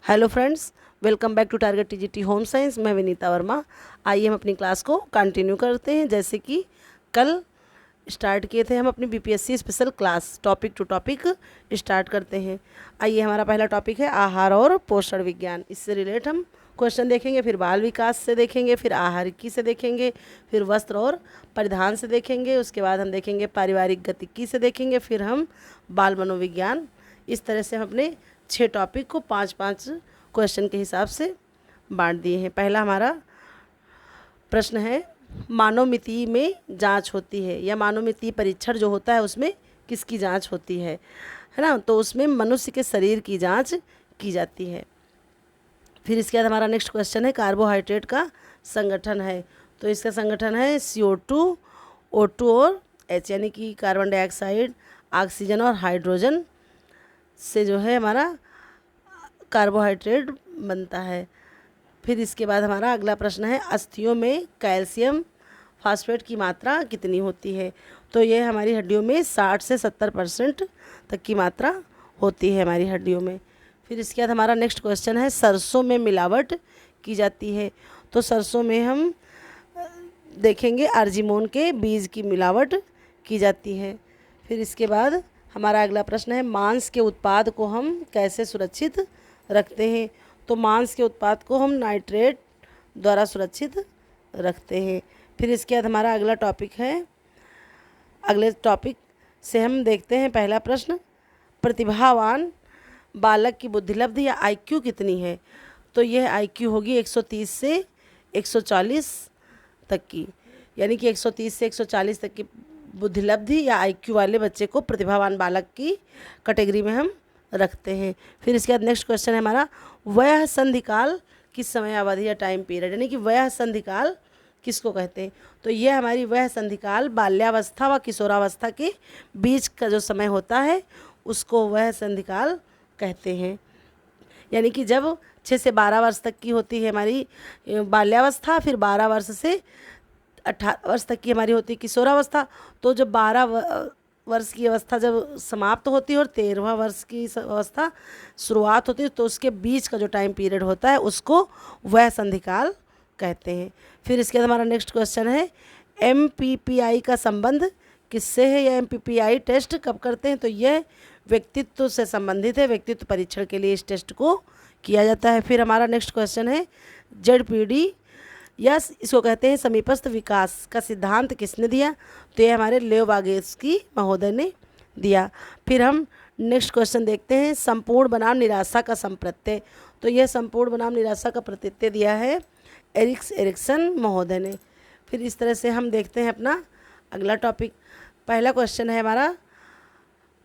Hello friends, welcome back to target TGT home science. मैं विनीता वर्मा। आइए हम अपनी क्लास को कंटिन्यू करते हैं। जैसे कि कल स्टार्ट किए थे हम अपनी BPSC special class, topic to topic start करते हैं। आइए, हमारा पहला टॉपिक है आहार और पोषण विज्ञान। इससे रिलेट हम क्वेश्चन देखेंगे, फिर बाल विकास से देखेंगे, फिर आहारिकी से देखेंगे, फिर वस्त्र और परिधान से देखेंगे, उसके बाद हम देखेंगे पारिवारिक गतिकी से देखेंगे, फिर हम बाल मनोविज्ञान। इस तरह से हम अपने 6 टॉपिक को 5-5 क्वेश्चन के हिसाब से बांट दिए हैं। पहला हमारा प्रश्न है, मानवमिति में जांच होती है या मानवमिति परीक्षण जो होता है उसमें किसकी जांच होती है ना? तो उसमें मनुष्य के शरीर की जांच की जाती है। फिर इसके बाद हमारा नेक्स्ट क्वेश्चन है, कार्बोहाइड्रेट का संगठन है। तो इसका संगठन है CO2, O2 और H, यानी कि कार्बन डाइऑक्साइड, ऑक्सीजन और हाइड्रोजन से जो है हमारा कार्बोहाइड्रेट बनता है। फिर इसके बाद हमारा अगला प्रश्न है, अस्थियों में कैल्शियम फास्फेट की मात्रा कितनी होती है? तो ये हमारी हड्डियों में 60 से 70% तक की मात्रा होती है हमारी हड्डियों में। फिर इसके बाद हमारा नेक्स्ट क्वेश्चन है, सरसों में मिलावट की जाती है। तो सरसों में हम देखेंगे अर्जिमोन के बीज की मिलावट की जाती है। फिर इसके बाद हमारा अगला प्रश्न है, मांस के उत्पाद को हम कैसे सुरक्षित रखते हैं? तो मांस के उत्पाद को हम नाइट्रेट द्वारा सुरक्षित रखते हैं। फिर इसके बाद हमारा अगला टॉपिक है, अगले टॉपिक से हम देखते हैं पहला प्रश्न, प्रतिभावान बालक की बुद्धिलब्धि या IQ कितनी है? तो यह IQ होगी 130 से 140 तक की, यानी कि 130 से 140 तक की बुद्धिलब्धि या IQ वाले बच्चे को प्रतिभावान बालक की कैटेगरी में हम रखते हैं। फिर इसके बाद नेक्स्ट क्वेश्चन है हमारा, वयः संधिकाल किस समय अवधि या टाइम पीरियड, यानी कि वयः संधिकाल किसको कहते हैं? तो यह हमारी वयः संधिकाल बाल्यावस्था व किशोरावस्था के बीच का जो समय होता है उसको वयः संधिकाल कहते हैं। यानी कि जब 6 से 12 वर्ष तक की होती है हमारी बाल्यावस्था, फिर 12 वर्ष से 18 वर्ष तक की हमारी होती है किशोरावस्था। तो जब 12 वर्ष की अवस्था जब समाप्त होती है और 13वां वर्ष की अवस्था शुरुआत होती है, तो उसके बीच का जो टाइम पीरियड होता है उसको वह संधिकाल कहते हैं। फिर इसके बाद हमारा नेक्स्ट क्वेश्चन है, MPPI का संबंध किससे है या MPPI टेस्ट कब करते हैं? तो यह व्यक्तित्व से संबंधित है, व्यक्तित्व परीक्षण के लिए इस टेस्ट को किया जाता है। फिर हमारा नेक्स्ट क्वेश्चन है, ZPD या इसको कहते हैं समीपस्थ विकास का सिद्धांत किसने दिया? तो ये हमारे लेव वागेस्की महोदय ने दिया। फिर हम नेक्स्ट क्वेश्चन देखते हैं, संपूर्ण बनाम निराशा का संप्रत्यय। तो यह संपूर्ण बनाम निराशा का प्रत्यय दिया है एरिक्सन महोदय ने। फिर इस तरह से हम देखते हैं अपना अगला टॉपिक। पहला क्वेश्चन है हमारा,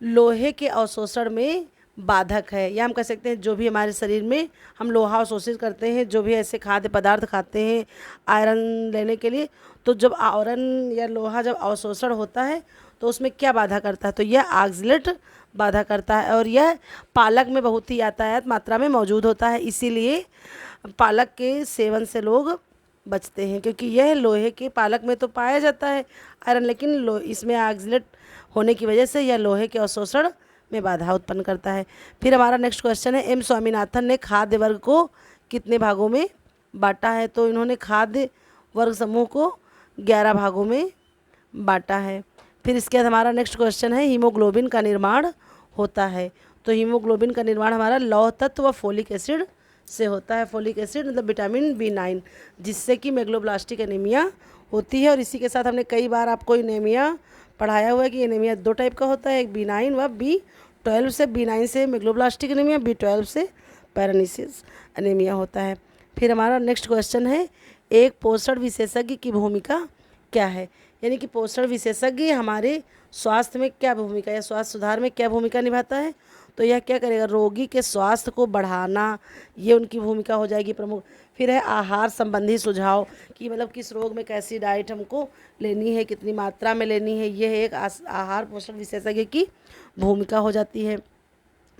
लोहे के अवशोषण में बाधक है, या हम कह सकते हैं जो भी हमारे शरीर में हम लोहा अवशोषित करते हैं, जो भी ऐसे खाद्य पदार्थ खाते हैं आयरन लेने के लिए, तो जब आयरन या लोहा जब अवशोषण होता है तो उसमें क्या बाधा करता है? तो यह ऑक्सलेट बाधा करता है, और यह पालक में बहुत ही यातायात मात्रा में मौजूद होता है। इसीलिए पालक के सेवन से लोग बचते हैं, क्योंकि यह लोहे के पालक में तो पाया जाता है आयरन, लेकिन इसमें ऑक्सलेट होने की वजह से यह लोहे के अवशोषण में बाधा उत्पन्न करता है। फिर हमारा नेक्स्ट क्वेश्चन है, M स्वामीनाथन ने खाद्य वर्ग को कितने भागों में बांटा है? तो इन्होंने खाद्य वर्ग समूह को 11 भागों में बांटा है। फिर इसके बाद हमारा नेक्स्ट क्वेश्चन है, हीमोग्लोबिन का निर्माण होता है। तो हीमोग्लोबिन का निर्माण हमारा लौह तत्व व फोलिक एसिड से होता है। फोलिक एसिड मतलब विटामिन B9, जिससे कि मेगलोब्लास्टिक एनीमिया होती है। और इसी के साथ हमने कई बार आपको एनीमिया पढ़ाया हुआ है कि एनीमिया 2 टाइप का होता है, एक B9 व B12 से। B9 से मेगलोब्लास्टिक एनीमिया, B12 से पैरालिसिस एनीमिया होता है। फिर हमारा नेक्स्ट क्वेश्चन है, एक पोषण विशेषज्ञ की भूमिका क्या है? यानी कि पोषण विशेषज्ञ हमारे स्वास्थ्य में क्या भूमिका या स्वास्थ्य सुधार में क्या भूमिका निभाता है? तो यह क्या करेगा? रोगी के स्वास्थ्य को बढ़ाना, ये उनकी भूमिका हो जाएगी प्रमुख। फिर है आहार संबंधी सुझाव, कि मतलब किस रोग में कैसी डाइट हमको लेनी है, कितनी मात्रा में लेनी है, यह एक आहार पोषण विशेषज्ञ की भूमिका हो जाती है।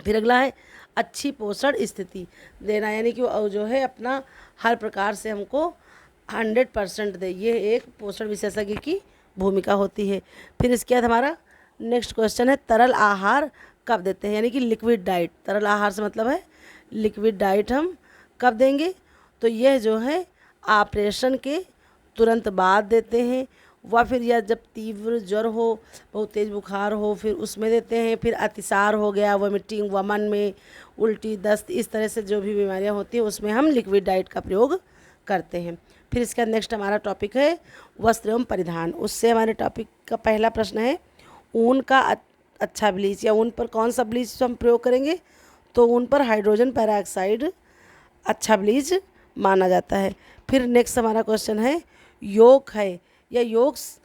फिर अगला है, अच्छी पोषण स्थिति देना, यानी कि वो जो है अपना हर प्रकार से हमको 100% दे, ये एक पोषण विशेषज्ञ की भूमिका होती है। फिर इसके बाद हमारा नेक्स्ट क्वेश्चन है, तरल आहार कब देते हैं? यानी कि लिक्विड डाइट। तरल आहार से मतलब है लिक्विड डाइट हम कब देंगे? तो यह जो है ऑपरेशन के तुरंत बाद देते हैं, व फिर या जब तीव्र ज्वर हो, बहुत तेज़ बुखार हो, फिर उसमें देते हैं। फिर अतिसार हो गया, वोमिटिंग, वमन में उल्टी, दस्त, इस तरह से जो भी बीमारियां होती हैं उसमें हम लिक्विड डाइट का प्रयोग करते हैं। फिर इसका नेक्स्ट हमारा टॉपिक है वस्त्र एवं परिधान। उससे हमारे टॉपिक का पहला प्रश्न है ऊन का अच्छा ब्लीच, या ऊन पर कौन सा ब्लीच हम प्रयोग करेंगे? तो ऊन पर हाइड्रोजन पेरोक्साइड अच्छा ब्लीच माना जाता है। फिर नेक्स्ट हमारा क्वेश्चन है योग है या योग्स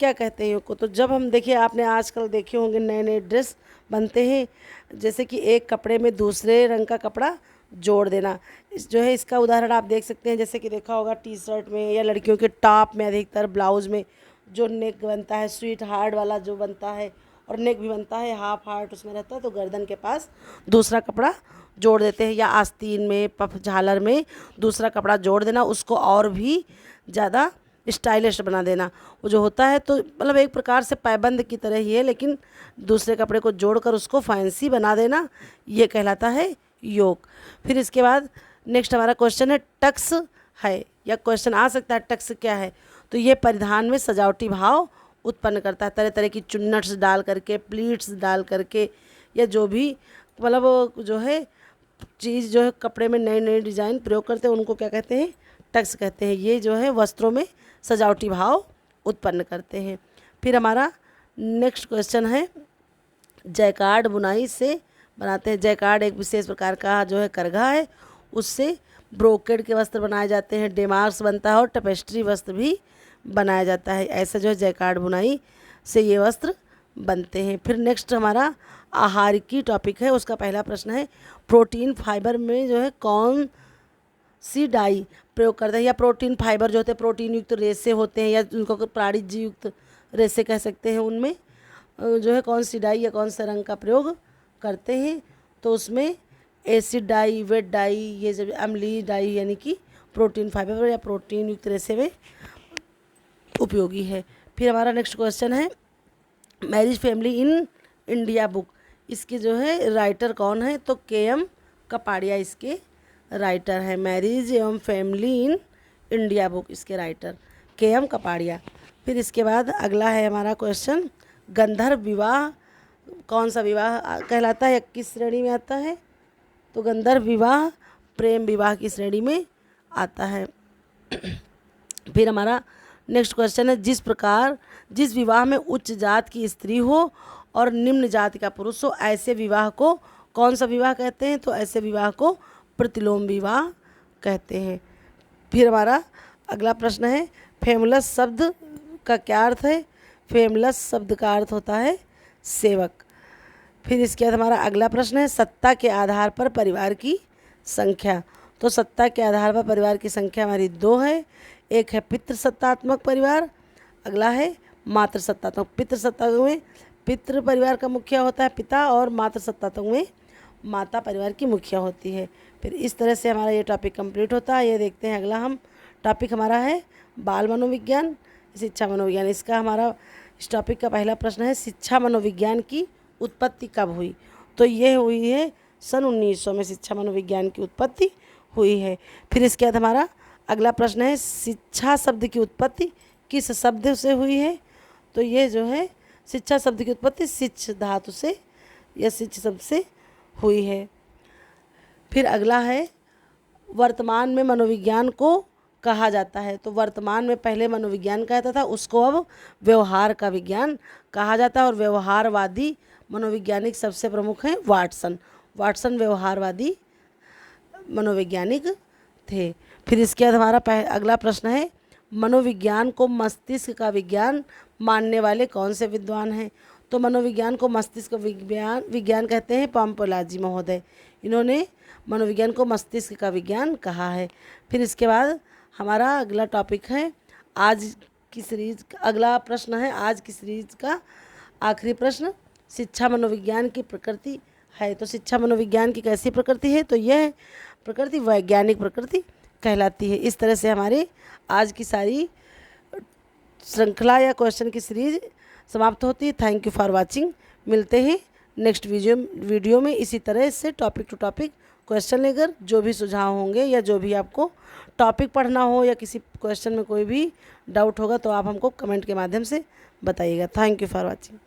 क्या कहते हैं योग को? तो जब हम देखिए, आपने आजकल देखे होंगे नए नए ड्रेस बनते हैं, जैसे कि एक कपड़े में दूसरे रंग का कपड़ा जोड़ देना, इस जो है इसका उदाहरण आप देख सकते हैं। जैसे कि देखा होगा टी शर्ट में या लड़कियों के टॉप में, अधिकतर ब्लाउज़ में जो नेक बनता है स्वीट हार्ट वाला जो बनता है, और नेक भी बनता है हाफ हार्ट उसमें रहता है, तो गर्दन के पास दूसरा कपड़ा जोड़ देते हैं, या आस्तीन में, पफ झालर में दूसरा कपड़ा जोड़ देना, उसको और भी ज़्यादा स्टाइलिश बना देना। वो जो होता है तो मतलब एक प्रकार से पैबंद की तरह ही है, लेकिन दूसरे कपड़े को जोड़कर उसको फैंसी बना देना, ये कहलाता है योग। फिर इसके बाद नेक्स्ट हमारा क्वेश्चन है टक्स है, या क्वेश्चन आ सकता है टक्स क्या है? तो ये परिधान में सजावटी भाव उत्पन्न करता है, तरह तरह की चुन्नट्स डाल करके, प्लीट्स डाल करके, या जो भी मतलब जो है चीज़ जो है कपड़े में नए नए डिज़ाइन प्रयोग करते हैं, उनको क्या कहते हैं? टक्स कहते हैं। ये जो है वस्त्रों में सजावटी भाव उत्पन्न करते हैं। फिर हमारा नेक्स्ट क्वेश्चन है जैकार्ड बुनाई से बनाते हैं। जैकार्ड एक विशेष प्रकार का जो है करघा है, उससे ब्रोकेड के वस्त्र बनाए जाते हैं, डेमार्क्स बनता है और टपेस्ट्री वस्त्र भी बनाया जाता है। ऐसा जो है जैकार्ड बुनाई से ये वस्त्र बनते हैं। फिर नेक्स्ट हमारा आहार की टॉपिक है, उसका पहला प्रश्न है प्रोटीन फाइबर में जो है कौन सी डाई प्रयोग करते हैं? या प्रोटीन फाइबर जो होते हैं प्रोटीन युक्त रेसे होते हैं, या उनको प्राणिज युक्त रेसे कह सकते हैं, उनमें जो है कौन सी डाई या कौन सा रंग का प्रयोग करते हैं? तो उसमें एसिड डाई, वेट डाई, ये जब अम्लीय डाई यानी कि प्रोटीन फाइबर या प्रोटीन युक्त रेसे में उपयोगी है। फिर हमारा नेक्स्ट क्वेश्चन है marriage family in India book, इसके जो है राइटर कौन है? तो के.एम. कपाड़िया इसके राइटर है। मैरिज एवं फैमिली इन इंडिया बुक, इसके राइटर के.एम. कपाड़िया। फिर इसके बाद अगला है हमारा क्वेश्चन गंधर्व विवाह कौन सा विवाह कहलाता है या किस श्रेणी में आता है? तो गंधर्व विवाह प्रेम विवाह की श्रेणी में आता है। फिर हमारा नेक्स्ट क्वेश्चन है जिस विवाह में उच्च जात की स्त्री हो और निम्न जाति का पुरुष हो, ऐसे विवाह को कौन सा विवाह कहते हैं? तो ऐसे विवाह को प्रतिलोम विवाह कहते हैं। फिर हमारा अगला प्रश्न है फेमुलस शब्द का क्या अर्थ है? फेमुलस शब्द का अर्थ होता है सेवक। फिर इसके बाद हमारा अगला प्रश्न है सत्ता के आधार पर परिवार की संख्या। तो सत्ता के आधार पर परिवार की संख्या हमारी 2 है। एक है पितृसत्तात्मक परिवार, अगला है मातृसत्तात्मक। पितृसत्तात्मक में पितृ परिवार का मुखिया होता है पिता, और मातृसत्तात्मक में माता परिवार की मुखिया होती है। फिर इस तरह से हमारा ये टॉपिक कंप्लीट होता है। ये देखते हैं अगला हम टॉपिक हमारा है बाल मनोविज्ञान, शिक्षा मनोविज्ञान। इसका हमारा इस टॉपिक का पहला प्रश्न है शिक्षा मनोविज्ञान की उत्पत्ति कब हुई? तो ये हुई है सन 1900 में शिक्षा मनोविज्ञान की उत्पत्ति हुई है। फिर इसके बाद हमारा अगला प्रश्न है शिक्षा शब्द की उत्पत्ति किस शब्द से हुई है? तो ये जो है शिक्षा शब्द की उत्पत्ति शिक्ष धातु से या शिक्ष शब्द से हुई है। फिर अगला है वर्तमान में मनोविज्ञान को कहा जाता है। तो वर्तमान में पहले मनोविज्ञान कहता था, उसको अब व्यवहार का विज्ञान कहा जाता है, और व्यवहारवादी मनोवैज्ञानिक सबसे प्रमुख हैं वाटसन व्यवहारवादी मनोवैज्ञानिक थे। फिर इसके बाद हमारा अगला प्रश्न है मनोविज्ञान को मस्तिष्क का विज्ञान मानने वाले कौन से विद्वान हैं? तो मनोविज्ञान को मस्तिष्क विज्ञान कहते हैं पाम्पोलाजी महोदय, इन्होंने मनोविज्ञान को मस्तिष्क का विज्ञान कहा है। फिर इसके बाद हमारा अगला टॉपिक है आज की सीरीज, अगला प्रश्न है आज की सीरीज का आखिरी प्रश्न शिक्षा मनोविज्ञान की प्रकृति है। तो शिक्षा मनोविज्ञान की कैसी प्रकृति है? तो यह प्रकृति वैज्ञानिक प्रकृति कहलाती है। इस तरह से हमारे आज की सारी श्रृंखला या क्वेश्चन की सीरीज समाप्त होती है। Thank you for watching. मिलते हैं नेक्स्ट वीडियो में इसी तरह से टॉपिक टू टॉपिक क्वेश्चन लेकर जो भी सुझाव होंगे या जो भी आपको टॉपिक पढ़ना हो या किसी क्वेश्चन में कोई भी डाउट होगा तो आप हमको कमेंट के माध्यम से बताइएगा। Thank you for watching.